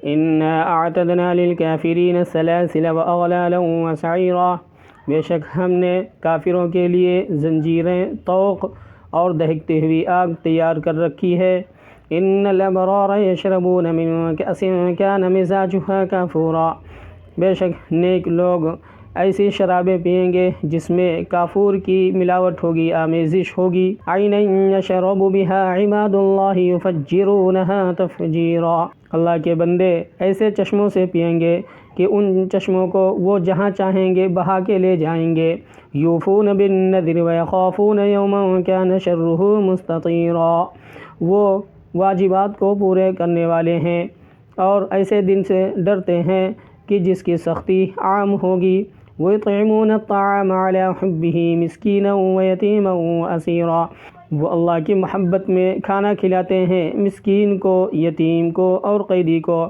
انا اعتدنا للکافرین سلاسل واغلالا وسعیرا، بے شک ہم نے کافروں کے لیے زنجیریں، طوق اور دہکتی ہوئی آگ تیار کر رکھی ہے۔ ان الابرار یشربون من کأس کان مزاجها کافورا، بے شک نیک لوگ ایسی شرابیں پئیں گے جس میں کافور کی ملاوٹ ہوگی، آمیزش ہوگی۔ عینا یشرب بها عباد اللہ یفجرونها تفجیرا، اللہ کے بندے ایسے چشموں سے پئیں گے کہ ان چشموں کو وہ جہاں چاہیں گے بہا کے لے جائیں گے۔ یوفون بالنذر ویخافون یوما کان شرہ مستطیرا، وہ واجبات کو پورے کرنے والے ہیں اور ایسے دن سے ڈرتے ہیں کہ جس کی سختی عام ہوگی۔ وَيُطْعِمُونَ الطَّعَامَ عَلَى حُبِّهِ مِسْكِينًا وَيَتِيمًا وَأَسِيرًا، وہ اللہ کی محبت میں کھانا کھلاتے ہیں مسکین کو، یتیم کو اور قیدی کو۔